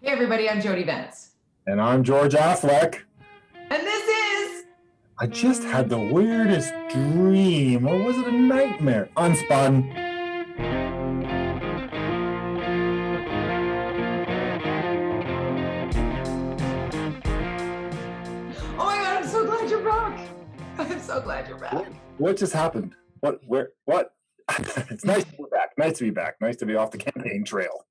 Hey everybody, I'm Jody Vance. And I'm George-affleck. And this is... I just had the weirdest dream, or was it a nightmare? Unspun. Oh my God, I'm so glad you're back. I'm so glad you're back. What just happened? What? It's nice to be back. Nice to be back. Nice to be off the campaign trail.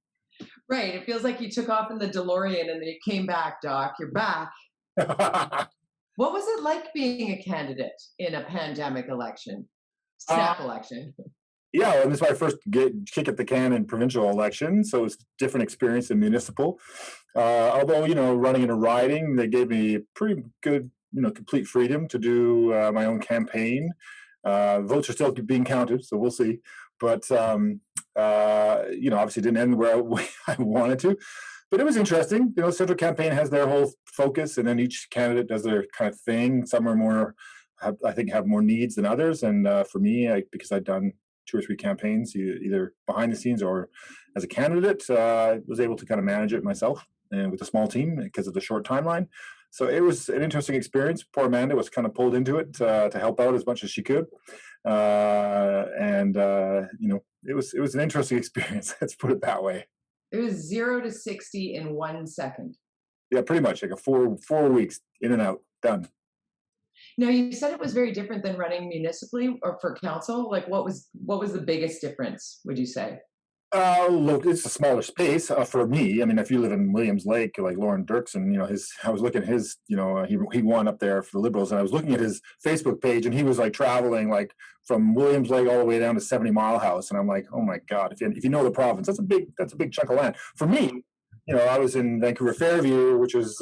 Right, it feels like you took off in the DeLorean and then you came back, Doc. You're back. What was it like being a candidate in a pandemic election? Snap election. Yeah, and this is my first kick at the can in provincial election, so it's a different experience than municipal. Although, running in a riding, they gave me pretty good, complete freedom to do my own campaign. Votes are still being counted, so we'll see. But, obviously didn't end where I wanted to. But it was interesting. Central campaign has their whole focus, and then each candidate does their kind of thing. Some are more, I think, have more needs than others. And for me, because I'd done 2 or 3 campaigns, either behind the scenes or as a candidate, I was able to kind of manage it myself and with a small team because of the short timeline. So it was an interesting experience. Poor Amanda was kind of pulled into it to help out as much as she could, it was an interesting experience. Let's put it that way. It was 0 to 60 in 1 second. Yeah, pretty much like a four weeks in and out, done. Now, you said it was very different than running municipally or for council. Like, what was the biggest difference, would you say? Look, it's a smaller space for me. I mean, if you live in Williams Lake, like Lauren Dirksen, I was looking at his, he won up there for the Liberals, and I was looking at his Facebook page, and he was like traveling like from Williams Lake all the way down to 70 Mile House, and I'm like, oh my God, if you know the province, that's a big chunk of land. For me, I was in Vancouver Fairview, which was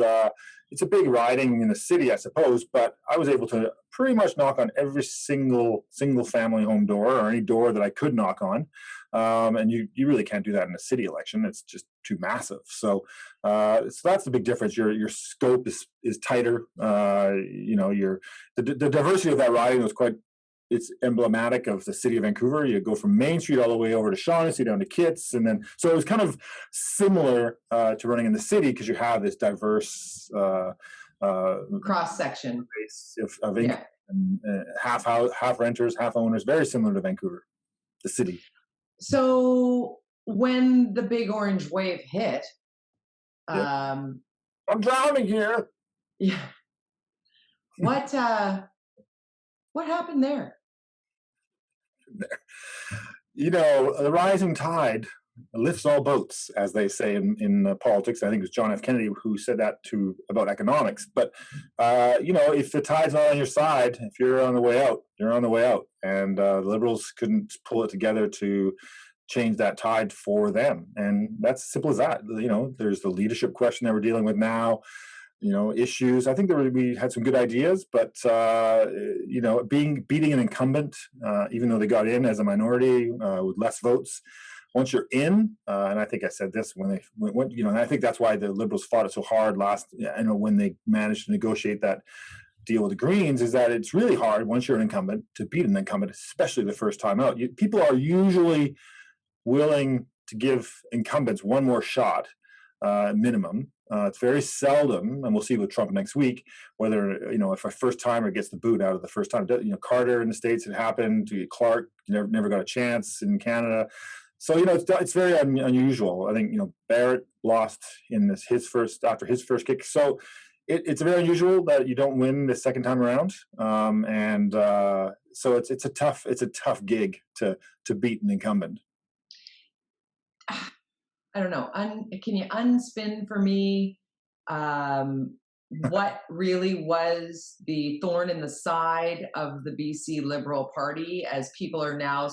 it's a big riding in the city, I suppose, but I was able to pretty much knock on every single family home door or any door that I could knock on. And you really can't do that in a city election. It's just too massive. So that's the big difference. Your scope is tighter. The diversity of that riding was it's emblematic of the city of Vancouver. You go from Main Street all the way over to Shaughnessy down to Kitts, and then so it was kind of similar to running in the city because you have this diverse cross section of income, and half renters, half owners, very similar to Vancouver, the city. So when the big orange wave hit, I'm drowning here. Yeah. What happened there? The rising tide lifts all boats, as they say in politics. I think it was John F. Kennedy who said that about economics. But if the tide's not on your side, if you're on the way out, you're on the way out. And the Liberals couldn't pull it together to change that tide for them, and that's as simple as that. There's the leadership question that we're dealing with now. Issues. I think we had some good ideas, but beating an incumbent, even though they got in as a minority with less votes, once you're in, and I think I said this when they went, and I think that's why the Liberals fought it so hard when they managed to negotiate that deal with the Greens, is that it's really hard once you're an incumbent to beat an incumbent, especially the first time out. People are usually willing to give incumbents one more shot, minimum. It's very seldom, and we'll see with Trump next week, whether, if a first timer gets the boot out of the first time. Carter in the States, it happened. Clark never got a chance in Canada. So, it's very unusual. I think, Barrett lost after his first kick. So it's very unusual that you don't win the second time around. So it's a tough gig to beat an incumbent. I don't know. Can you unspin for me what really was the thorn in the side of the BC Liberal Party, as people are now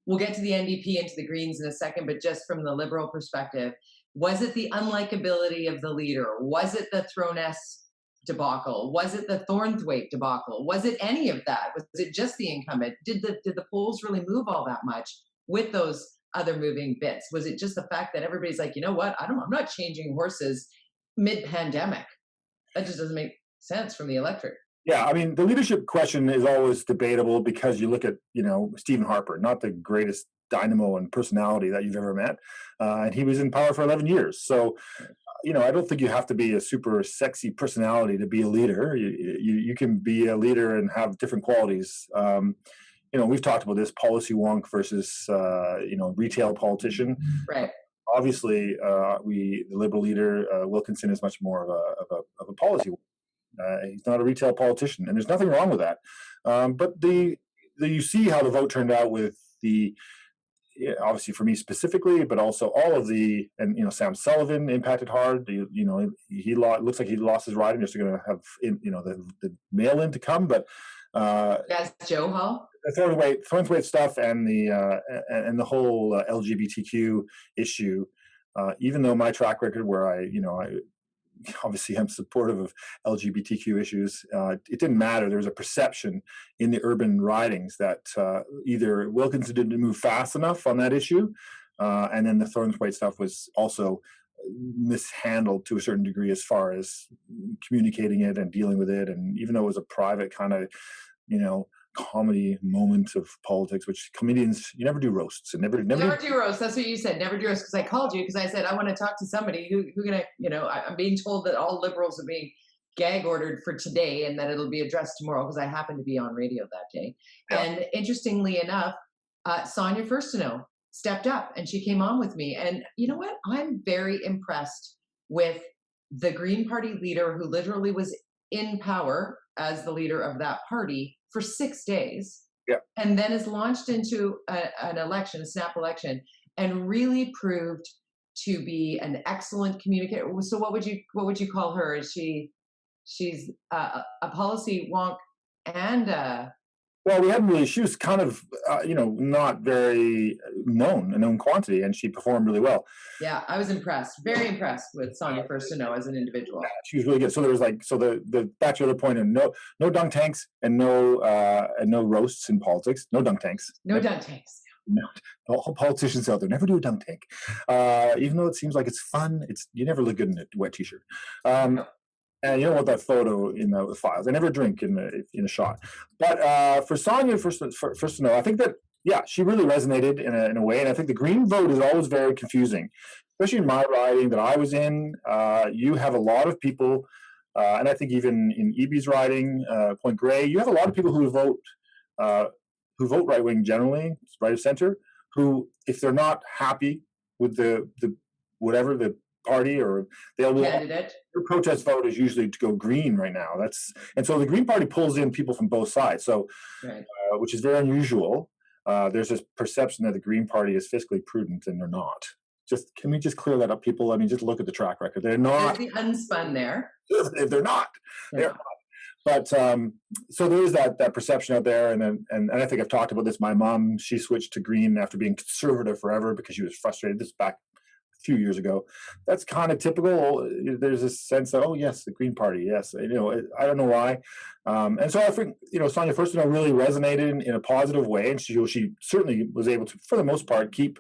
we'll get to the NDP and to the Greens in a second, but just from the Liberal perspective, was it the unlikability of the leader? Was it the Throness debacle? Was it the Thornthwaite debacle? Was it any of that? Was it just the incumbent? Did the polls really move all that much with those other moving bits? Was it just the fact that everybody's like, you know what, I'm not changing horses mid-pandemic? That just doesn't make sense from the electorate. Yeah, I mean, the leadership question is always debatable because you look at, Stephen Harper, not the greatest dynamo and personality that you've ever met, and he was in power for 11 years. So I don't think you have to be a super sexy personality to be a leader. You can be a leader and have different qualities. We've talked about this policy wonk versus, retail politician. Right. Obviously, the Liberal leader, Wilkinson, is much more of a policy wonk. He's not a retail politician, and there's nothing wrong with that. But you see how the vote turned out with obviously for me specifically, but also all of Sam Sullivan impacted hard. Looks like he lost his riding. They're going to have the mail-in to come, but Yes, Joe Hall. The Thornthwaite stuff and the whole LGBTQ issue. Even though my track record, where I obviously I'm supportive of LGBTQ issues, it didn't matter. There was a perception in the urban ridings that either Wilkinson didn't move fast enough on that issue, and then the Thornthwaite stuff was also mishandled to a certain degree as far as communicating it and dealing with it. And even though it was a private kind of, comedy moment of politics, which comedians, you never do roasts and never do roasts. That's what you said. Never do roasts, because I called you because I said I want to talk to somebody who gonna, I'm being told that all Liberals are being gag ordered for today and that it'll be addressed tomorrow, because I happen to be on radio that day. Yeah. And interestingly enough, Sonia Firstino stepped up and she came on with me. And you know what? I'm very impressed with the Green Party leader who literally was in power as the leader of that party for 6 days, yeah, and then is launched into an election, a snap election, and really proved to be an excellent communicator. So what would you call her? Is she's a policy wonk and well, we hadn't really. She was kind of, not very a known quantity, and she performed really well. Yeah, I was impressed, very impressed with Sonia Firstino as an individual. Yeah, she was really good. So there was the back to the other point, and no dunk tanks and no roasts in politics. No dunk tanks. No dunk tanks. No, all politicians out there never do a dunk tank, even though it seems like it's fun. You never look good in a wet t-shirt. And you don't want that photo in the files. I never drink in a shot. But for Sonia, first to know, I think that, yeah, she really resonated in a way. And I think the Green vote is always very confusing, especially in my riding that I was in. You have a lot of people, and I think even in EB's riding, Point Grey, you have a lot of people who vote right wing generally, right of center, who, if they're not happy with the whatever the party or candidate, your protest vote is usually to go Green right now. And so the Green Party pulls in people from both sides. So, right. Which is very unusual. There's this perception that the Green Party is fiscally prudent, and they're not. Can we just clear that up, people? I mean, just look at the track record. They're not. There's the unspun there. They're not. They're not. But so there is that perception out there, and I think I've talked about this. My mom, she switched to Green after being conservative forever because she was frustrated. This is back few years ago. That's kind of typical. There's a sense that, oh yes, the Green Party, yes. I don't know why. And so I think, Sonia Firstino really resonated in a positive way, and she certainly was able to, for the most part, keep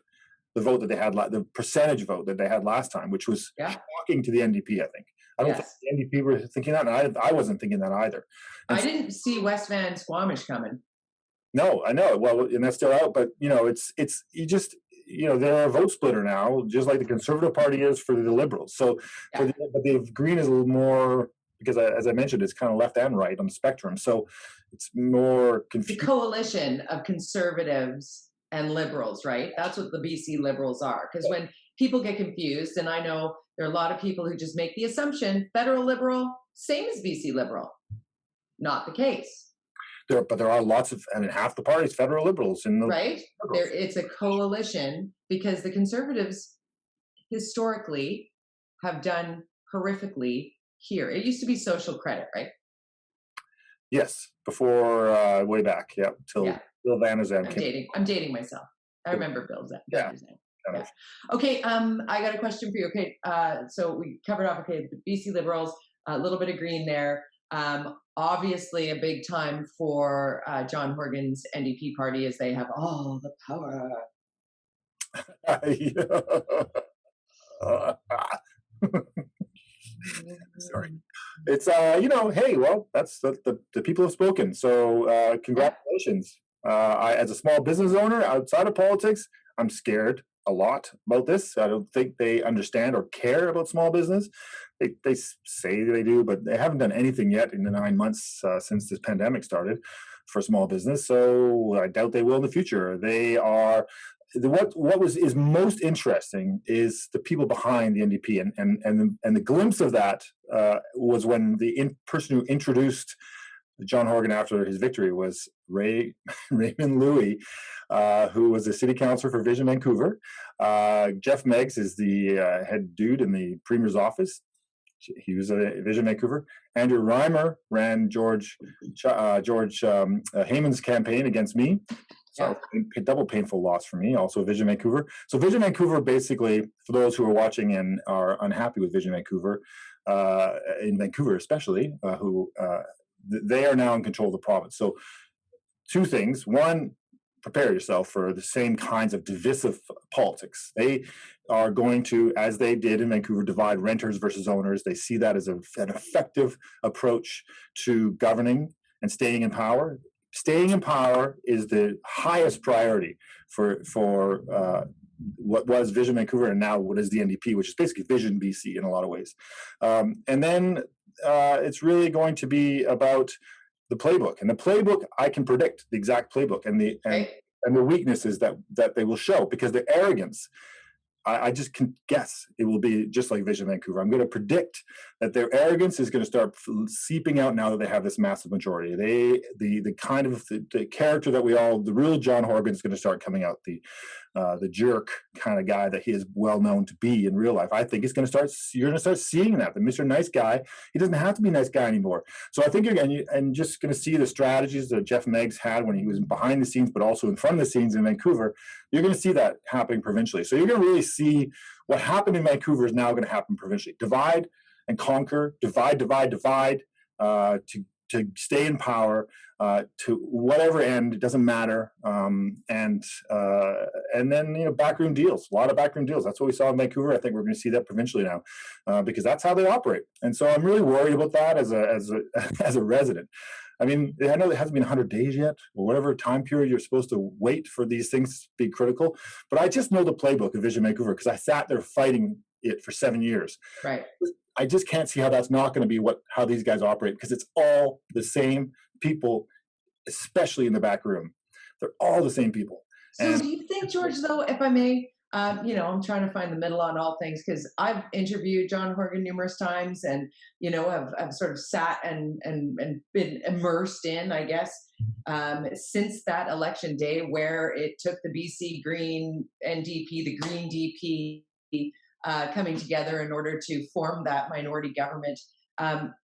the vote that they had, the percentage vote that they had last time, which was shocking to the NDP, I think. I don't think the NDP were thinking that, and I wasn't thinking that either. And I didn't see West Van Squamish coming. No, I know. Well, and that's still out, but it's you just, they're a vote splitter now, just like the Conservative Party is for the Liberals. So, but the Green is a little more, because as I mentioned, it's kind of left and right on the spectrum. So it's more confusing. The coalition of Conservatives and Liberals, right? That's what the BC Liberals are. Because when people get confused, and I know there are a lot of people who just make the assumption, federal Liberal, same as BC Liberal. Not the case. But there are lots of, half the party's federal Liberals. Right? It's a coalition, because the Conservatives historically have done horrifically here. It used to be social credit, right? Yes, before way back, till Bill Van Zandt came. I'm dating myself. I remember Bill Van Zandt. Yeah. Okay, I got a question for you. Okay, so we covered off, the BC Liberals, a little bit of Green there. Obviously a big time for John Horgan's NDP party, as they have all the power. Sorry. It's hey, well, that's the people have spoken. So congratulations. I, as a small business owner outside of politics, I'm scared a lot about this. I don't think they understand or care about small business. They say they do, but they haven't done anything yet in the 9 months since this pandemic started for small business. So I doubt they will in the future. They are is most interesting is the people behind the NDP, and the glimpse of that was when the person who introduced John Horgan after his victory was Raymond Louie, who was a city councillor for Vision Vancouver. Jeff Meggs is the head dude in the Premier's office. He was a Vision Vancouver. Andrew Reimer ran George Heyman's campaign against me. So a double painful loss for me, also Vision Vancouver. So Vision Vancouver, basically, for those who are watching and are unhappy with Vision Vancouver, in Vancouver especially, they are now in control of the province. So two things. One, prepare yourself for the same kinds of divisive politics. They are going to, as they did in Vancouver, divide renters versus owners. They see that as an effective approach to governing and staying in power. Staying in power is the highest priority for what was Vision Vancouver and now what is the NDP, which is basically Vision BC in a lot of ways. And then it's really going to be about the playbook. And the playbook, I can predict the exact playbook and the weaknesses that they will show, because the arrogance, I just can guess it will be just like Vision Vancouver. I'm going to predict that their arrogance is going to start seeping out now that they have this massive majority. The kind of the character that the real John Horgan is going to start coming out. The jerk kind of guy that he is well known to be in real life. I think you're going to start seeing that. The Mr. Nice Guy, he doesn't have to be a nice guy anymore. So I think you're just going to see the strategies that Jeff Meggs had when he was behind the scenes, but also in front of the scenes in Vancouver. You're going to see that happening provincially. So you're going to really see what happened in Vancouver is now going to happen provincially. Divide and conquer, divide, to stay in power, to whatever end, it doesn't matter. And then, backroom deals, a lot of backroom deals. That's what we saw in Vancouver. I think we're going to see that provincially now, because that's how they operate. And so I'm really worried about that as a resident. I mean, I know it hasn't been 100 days yet, or whatever time period you're supposed to wait for these things to be critical. But I just know the playbook of Vision Vancouver because I sat there fighting it for 7 years. Right. I just can't see how that's not going to be how these guys operate, because it's all the same people, especially in the back room. They're all the same people. So do you think, George, though, if I may, I'm trying to find the middle on all things, because I've interviewed John Horgan numerous times and, I've sort of sat and been immersed in, I guess, since that election day where it took the BC Green NDP, the Green DP, coming together in order to form that minority government.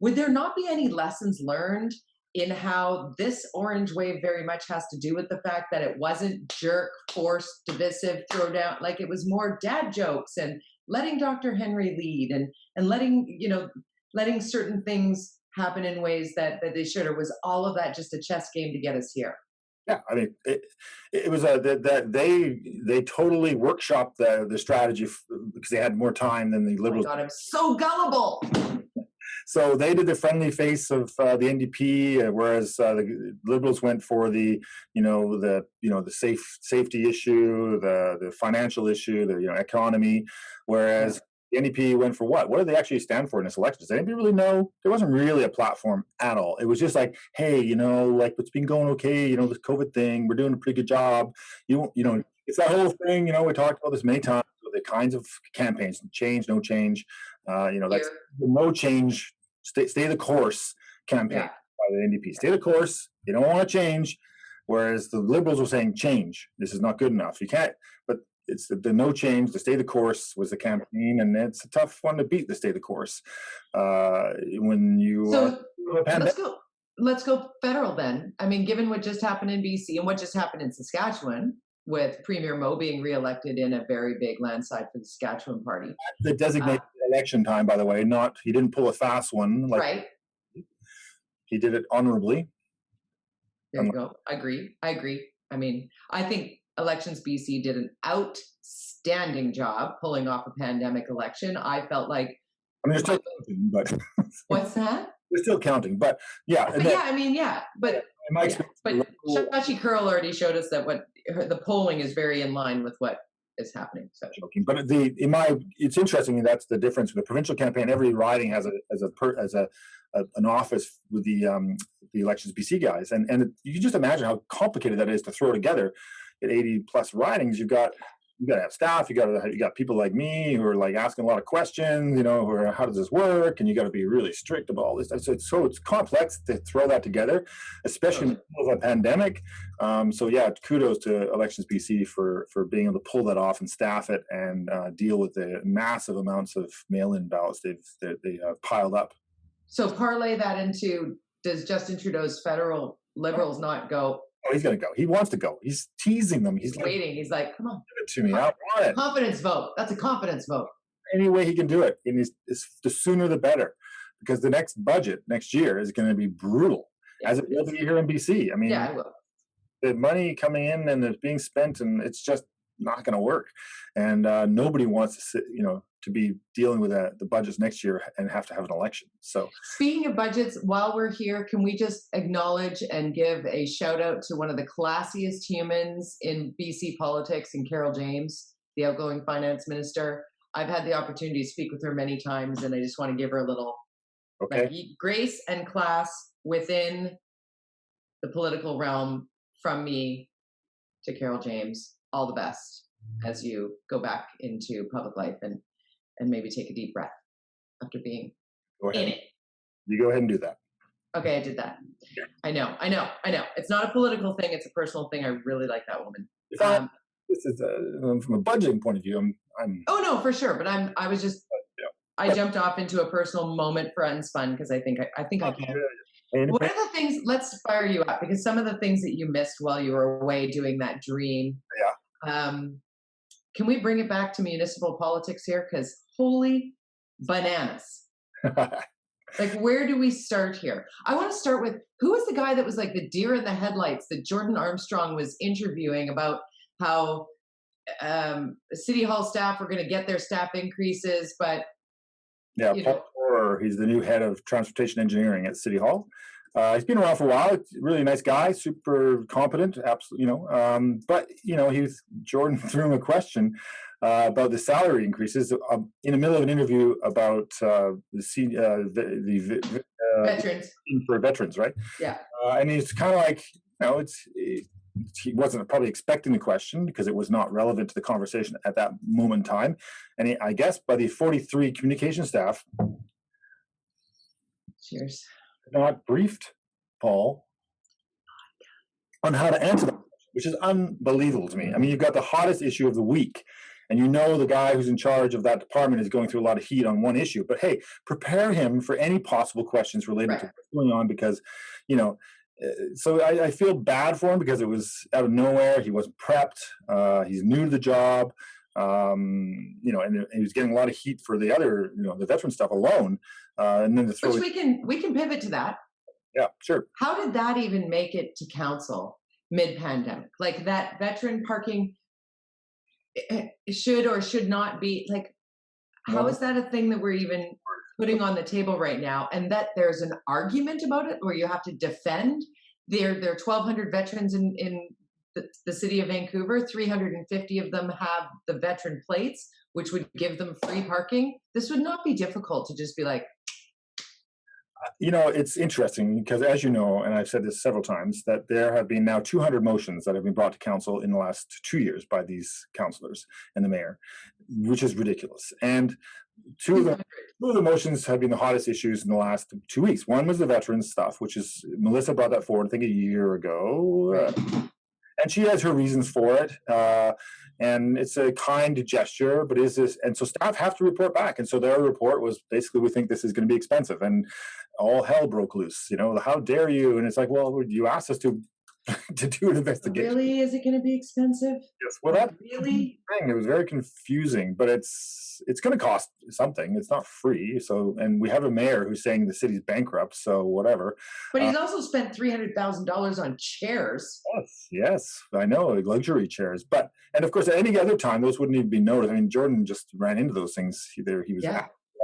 Would there not be any lessons learned in how this orange wave very much has to do with the fact that it wasn't jerk, forced, divisive, throw down, like it was more dad jokes and letting Dr. Henry lead and letting certain things happen in ways that they should, or was all of that just a chess game to get us here? Yeah, I mean, it was that they totally workshopped the strategy because they had more time than the Liberals. Oh my God, I'm so gullible. So they did the friendly face of the NDP, whereas the Liberals went for the safety issue, the financial issue, the economy, whereas the NDP went for what? What did they actually stand for in this election? Does anybody really know? There wasn't really a platform at all. It was just like, hey, it's been going okay, this COVID thing, we're doing a pretty good job. It's that whole thing, we talked about this many times, the kinds of campaigns, change, no change, that's no change, stay the course campaign by the NDP. Stay the course, they don't want to change, whereas the Liberals were saying change. This is not good enough. You can't, but it's the no change, the stay the course was the campaign, and it's a tough one to beat, the stay the course. When you let's go federal then. I mean, given what just happened in BC and what just happened in Saskatchewan, with Premier Mo being reelected in a very big landslide for the Saskatchewan party. The designated election time, by the way, he didn't pull a fast one. Right. He did it honorably. There you go. I agree. I mean, I think Elections BC did an outstanding job pulling off a pandemic election. I felt like... I mean, they're still counting, but... What's that? They're still counting, but yeah. But Shashi Curl already showed us that the polling is very in line with what is happening. So joking, but it's interesting. That's the difference with the provincial campaign. Every riding has an office with the Elections BC guys, and you can just imagine how complicated that is to throw together. At 80 plus ridings, you got to have staff. You got people like me who are like asking a lot of questions. Who are, how does this work? And you got to be really strict about all this. So it's complex to throw that together, especially in the middle of a pandemic. So yeah, kudos to Elections BC for being able to pull that off and staff it and deal with the massive amounts of mail-in ballots they piled up. So parlay that into, does Justin Trudeau's federal Liberals not go? Oh, he's going to go. He wants to go. He's teasing them. He's waiting. He's like, come on. Give it to me. I want it. Confidence vote. That's a confidence vote. Any way he can do it. And the sooner the better. Because the next budget next year is going to be brutal. Yeah, as it will be here in BC. I mean, yeah, it will. The money coming in and it's being spent, and it's just not going to work. And nobody wants to sit, to be dealing with the budgets next year and have to have an election. So speaking of budgets, while we're here, can we just acknowledge and give a shout out to one of the classiest humans in BC politics, and Carol James, the outgoing finance minister. I've had the opportunity to speak with her many times, and I just want to give her a little grace and class within the political realm from me to Carol James. All the best as you go back into public life and maybe take a deep breath after being in it. You go ahead and do that. Okay, I did that. Yeah. I know. It's not a political thing. It's a personal thing. I really like that woman. This is from a budgeting point of view. I'm. Oh no, for sure. But I was just. I jumped off into a personal moment for UnSpun because I think I can. What are the things? Let's fire you up, because some of the things that you missed while you were away doing that dream. Yeah. Can we bring it back to municipal politics here? Because holy bananas. Like, where do we start here? I want to start with, who was the guy that was like the deer in the headlights that Jordan Armstrong was interviewing about how City Hall staff were going to get their staff increases, but Paul Thorn, he's the new head of transportation engineering at City Hall. He's been around for a while. Really nice guy, super competent, absolutely. But Jordan threw him a question about the salary increases in the middle of an interview about the veterans for veterans, right? Yeah. And he's kind of like, he wasn't probably expecting the question because it was not relevant to the conversation at that moment in time. And I guess by the 43 communication staff, cheers, not briefed Paul on how to answer that, which is unbelievable to me. I mean, you've got the hottest issue of the week, and the guy who's in charge of that department is going through a lot of heat on one issue. But hey, prepare him for any possible questions related to what's going on, because, so I feel bad for him because it was out of nowhere. He wasn't prepped. He's new to the job. And he was getting a lot of heat for the other, the veteran stuff alone. And then which we can pivot to that. Yeah, sure. How did that even make it to council mid-pandemic? Like, that veteran parking should or should not be, like, how is that a thing that we're even putting on the table right now? And that there's an argument about it where you have to defend their 1,200 veterans in the city of Vancouver. 350 of them have the veteran plates, which would give them free parking. This would not be difficult to just be like. It's interesting because, as you know, and I've said this several times, that there have been now 200 motions that have been brought to council in the last 2 years by these councillors and the mayor, which is ridiculous. And two of the motions have been the hottest issues in the last 2 weeks. One was the veterans stuff, which is, Melissa brought that forward, I think, a year ago. And she has her reasons for it. And it's a kind gesture, but and so staff have to report back. And so their report was basically, we think this is going to be expensive. And all hell broke loose, how dare you? And it's like, well, you asked us to do an investigation. Really? Is it going to be expensive? Yes. Well, that really? It was very confusing, but it's going to cost something. It's not free. So, and we have a mayor who's saying the city's bankrupt, so whatever. But he's also spent $300,000 on chairs. Yes, I know, luxury chairs. And of course, at any other time, those wouldn't even be noticed. I mean, Jordan just ran into those things. He was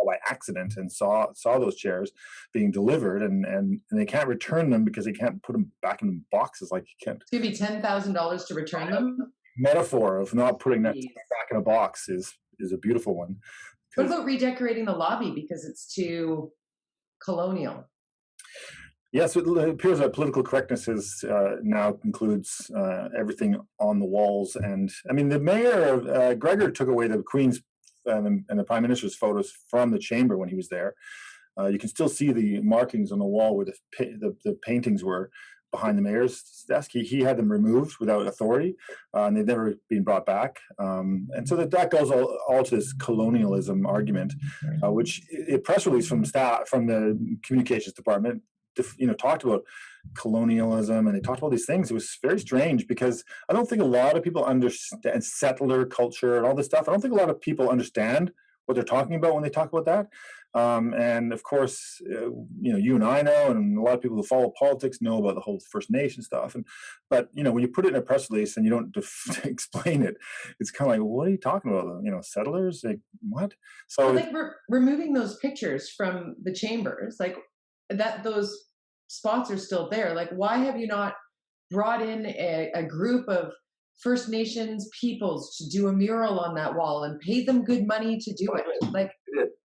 by accident and saw those chairs being delivered, and they can't return them because they can't put them back in boxes like you can't. It's going to be $10,000 to return them? metaphor of not putting that Please. stuff back in a box is a beautiful one. What about redecorating the lobby because it's too colonial? Yes, it appears that political correctness is now includes everything on the walls. And I mean, the mayor, Gregor, took away the Queen's and the Prime Minister's photos from the chamber when he was there. You can still see the markings on the wall where the paintings were behind the mayor's desk. He had them removed without authority, and they've never been brought back. And so that goes all to this colonialism argument, which a press release from the communications department, talked about colonialism, and they talked about these things. It was very strange because I don't think a lot of people understand settler culture and all this stuff. I don't think a lot of people understand what they're talking about when they talk about that. And of course, you and I know, and a lot of people who follow politics know about the whole First Nation stuff. But when you put it in a press release and you don't explain it, it's kind of like, what are you talking about? Settlers, like what? So like removing those pictures from the chambers, like that, those spots are still there. Like, why have you not brought in a group of First Nations peoples to do a mural on that wall and pay them good money to do it? Like,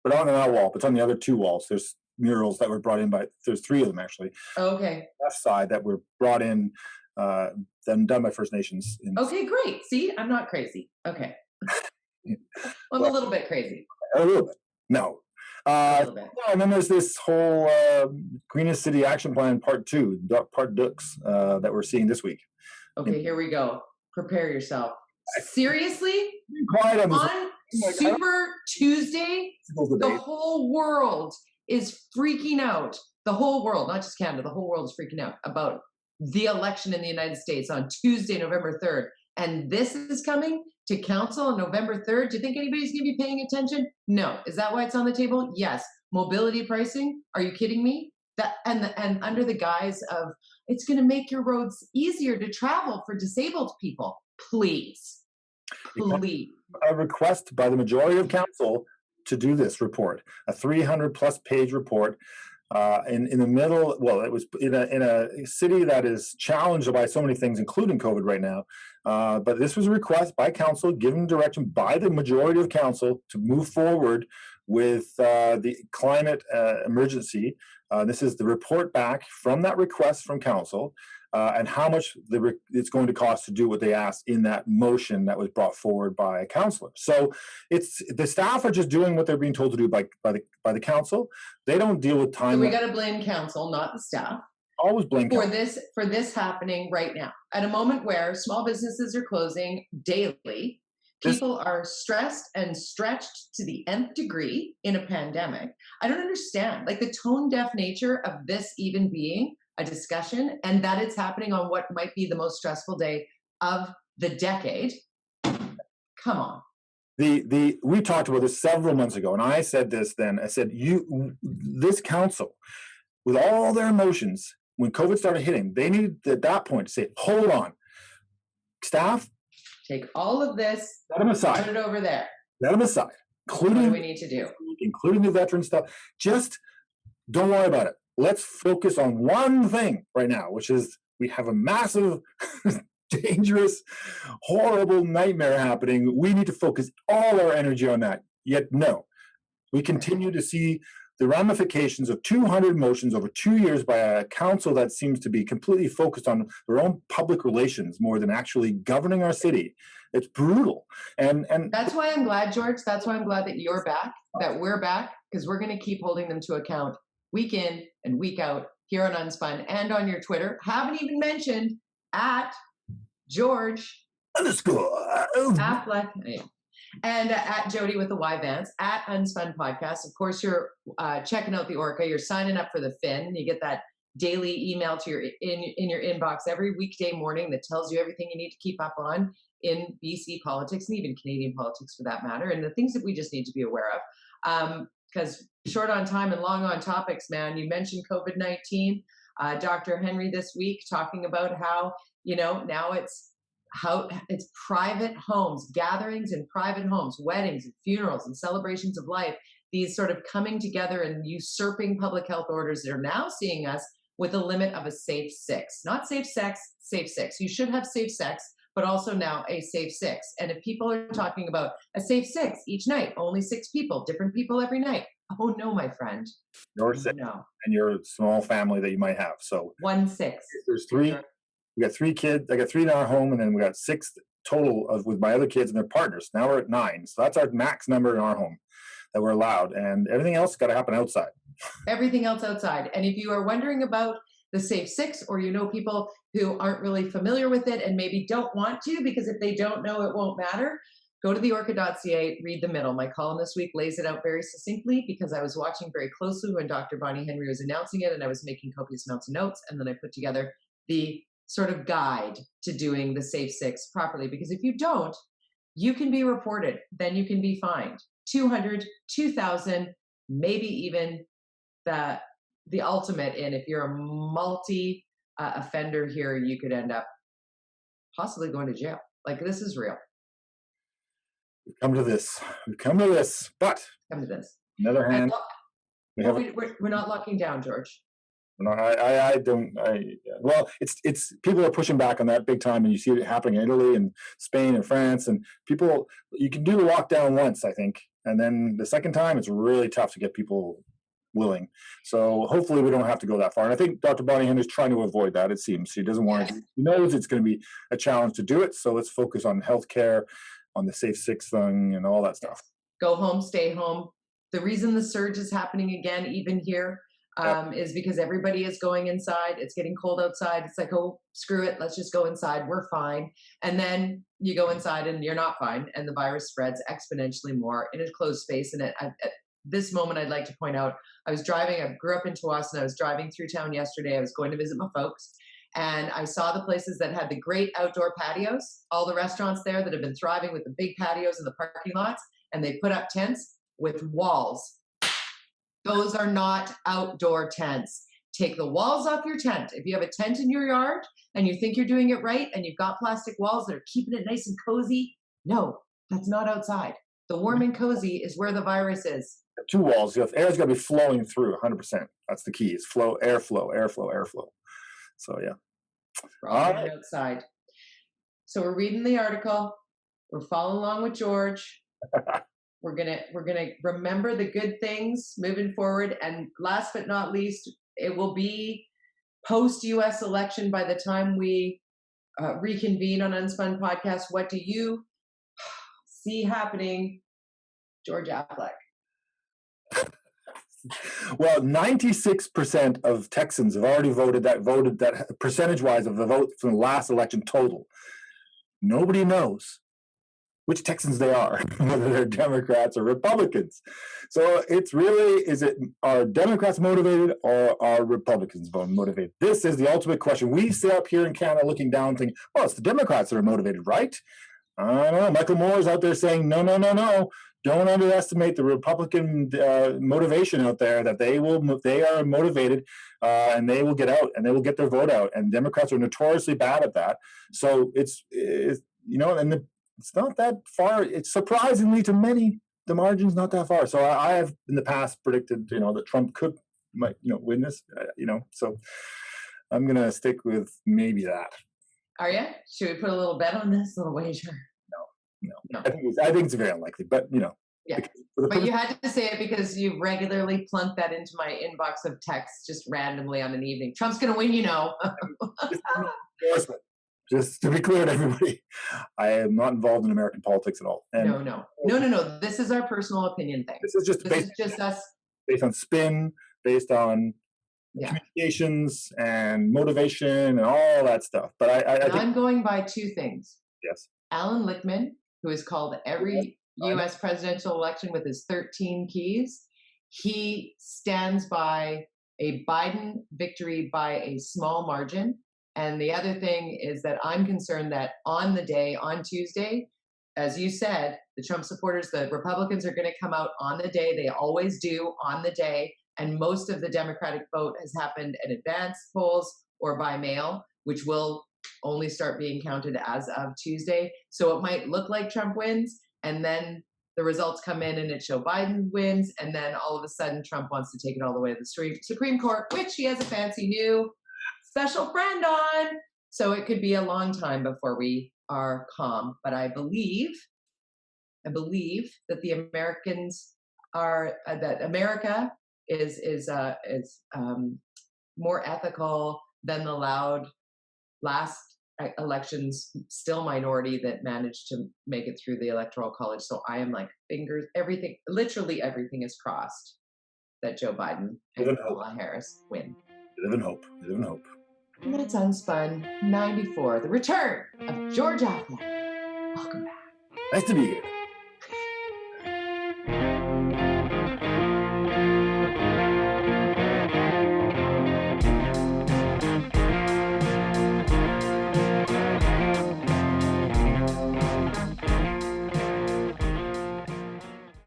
but on that wall, but on the other two walls, there's murals that were brought in there's three of them actually. Okay. Left side that were brought in, then done by First Nations. Okay, great. See, I'm not crazy. Okay. I'm a little bit crazy. A little bit. No. And then there's this whole Greenest City Action Plan Part 2, Part Dux, that we're seeing this week. Okay, here we go. Prepare yourself. Seriously? Quiet on Super Tuesday, the whole world is freaking out. The whole world, not just Canada, the whole world is freaking out about the election in the United States on Tuesday, November 3rd. And this is coming to council on November 3rd. Do you think anybody's going to be paying attention? No. Is that why it's on the table? Yes. Mobility pricing? Are you kidding me? And under the guise of it's going to make your roads easier to travel for disabled people. Please. A request by the majority of council to do this report, a 300+ page report. In the middle, well, it was in a city that is challenged by so many things, including COVID right now. But this was a request by council, given direction by the majority of council to move forward with the climate emergency. This is the report back from that request from council, and how much it's going to cost to do what they asked in that motion that was brought forward by a councillor. So it's the staff are just doing what they're being told to do by the council. They don't deal with time. So we got to blame council, not the staff. Always blame for council. this happening right now at a moment where small businesses are closing daily. People are stressed and stretched to the nth degree in a pandemic. I don't understand, like, the tone-deaf nature of this even being a discussion, and that it's happening on what might be the most stressful day of the decade. Come on. We talked about this several months ago, and I said this then. I said, this council, with all their emotions, when COVID started hitting, they needed at that point to say, hold on, staff, take all of this, let them aside. Put it over there. Let them aside, including what do we need to do, including the veteran stuff. Just don't worry about it. Let's focus on one thing right now, which is we have a massive, dangerous, horrible nightmare happening. We need to focus all our energy on that. Yet no, we continue to see the ramifications of 200 motions over 2 years by a council that seems to be completely focused on their own public relations more than actually governing our city. It's brutal. And that's why I'm glad, George. That's why I'm glad that you're back, that we're back, because we're going to keep holding them to account week in and week out here on UnSpun and on your Twitter. Haven't even mentioned at George_affleck. And at Jody with the Y Vance, at UnSpun Podcast. Of course, you're checking out the Orca. You're signing up for the Fin. You get that daily email to in your inbox every weekday morning that tells you everything you need to keep up on in BC politics and even Canadian politics for that matter, and the things that we just need to be aware of. Because short on time and long on topics, man. You mentioned COVID-19. Dr. Henry this week talking about how, now it's private homes, gatherings in private homes, weddings and funerals and celebrations of life, these sort of coming together and usurping public health orders that are now seeing us with a limit of a safe 6. Not safe sex, safe 6. You should have safe sex, but also now a safe 6. And if people are talking about a safe 6 each night, only 6 people, different people every night. Oh no, my friend. You're Oh, sick, no. and you're a small family that you might have. So 1-6. there's 3. We got 3 kids. I got 3 in our home, and then we got 6 total of with my other kids and their partners. Now we're at 9. So that's our max number in our home that we're allowed, and everything else got to happen outside. Everything else outside. And if you are wondering about the safe 6, or you know people who aren't really familiar with it and maybe don't want to, because if they don't know, it won't matter, go to the Orca.ca, read the middle. My column this week lays it out very succinctly, because I was watching very closely when Dr. Bonnie Henry was announcing it, and I was making copious amounts of notes, and then I put together the sort of guide to doing the safe 6 properly. Because if you don't, you can be reported, then you can be fined 200, 2,000, maybe even the ultimate in, if you're a multi offender here, you could end up possibly going to jail. Like, this is real. We've come to this. We've come to this. But Come to this. on the other hand, we're not locking down, George. No, I don't. Well, it's people are pushing back on that big time, and you see it happening in Italy and Spain and France, and people. You can do the lockdown once, I think, and then the second time, it's really tough to get people willing. So hopefully, we don't have to go that far. And I think Dr. Bonnie Henry is trying to avoid that. It seems she doesn't want. Yes. She knows it's going to be a challenge to do it. So let's focus on healthcare, on the safe 6 thing, and all that stuff. Go home, stay home. The reason the surge is happening again, even here. Is because everybody is going inside. It's getting cold outside. It's like, oh, screw it. Let's just go inside. We're fine. And then you go inside and you're not fine. And the virus spreads exponentially more in a closed space. And at this moment, I'd like to point out, I grew up in Tsawwassen. I was driving through town yesterday. I was going to visit my folks. And I saw the places that had the great outdoor patios, all the restaurants there that have been thriving with the big patios in the parking lots. And they put up tents with walls. Those are not outdoor tents. Take the walls off your tent. If you have a tent in your yard and you think you're doing it right and you've got plastic walls that are keeping it nice and cozy, no, that's not outside. The warm and cozy is where the virus is. 2 walls. Air's got to be flowing through 100%. That's the key. It's flow, airflow. So yeah. We're all right. Outside. So we're reading the article. We're following along with George. We're gonna remember the good things moving forward, and last but not least, it will be post-US election by the time we reconvene on UnSpun podcast. What do you see happening, George-affleck? Well, 96% of Texans have already voted that percentage-wise of the vote from the last election total. Nobody knows which Texans they are, whether they're Democrats or Republicans. So it's really, are Democrats motivated or are Republicans motivated? This is the ultimate question. We sit up here in Canada looking down thinking, well, it's the Democrats that are motivated, right? I don't know. Michael Moore is out there saying, no. Don't underestimate the Republican motivation out there, that they are motivated and they will get out and they will get their vote out. And Democrats are notoriously bad at that. So it's not that far. It's surprisingly to many, the margin's not that far. So I have in the past predicted, that Trump might win this, So I'm going to stick with maybe that. Are you? Should we put a little bet on this, a little wager? No. I think it's very unlikely, but Yeah. But you had to say it because you regularly plunk that into my inbox of texts just randomly on an evening. Trump's going to win, Just to be clear to everybody, I am not involved in American politics at all. And No. This is our personal opinion thing. This is just us. Based on spin, based on communications and motivation and all that stuff. But I think I'm going by 2 things. Yes. Alan Lichtman, who has called every U.S. presidential election with his 13 keys, he stands by a Biden victory by a small margin. And the other thing is that I'm concerned that on Tuesday, as you said, the Trump supporters, the Republicans are going to come out on the day. They always do on the day. And most of the Democratic vote has happened at advance polls or by mail, which will only start being counted as of Tuesday. So it might look like Trump wins, and then the results come in and it show Biden wins, and then all of a sudden Trump wants to take it all the way to the Supreme Court, which he has a fancy new special friend on. So it could be a long time before we are calm. But I believe that the Americans are that America is more ethical than the loud last elections, still minority that managed to make it through the electoral college. So I am like fingers, everything, literally everything is crossed that Joe Biden and Kamala Harris win. Live in hope. Live in hope. And that's Unspun 94, the return of George-affleck. Welcome back. Nice to be here.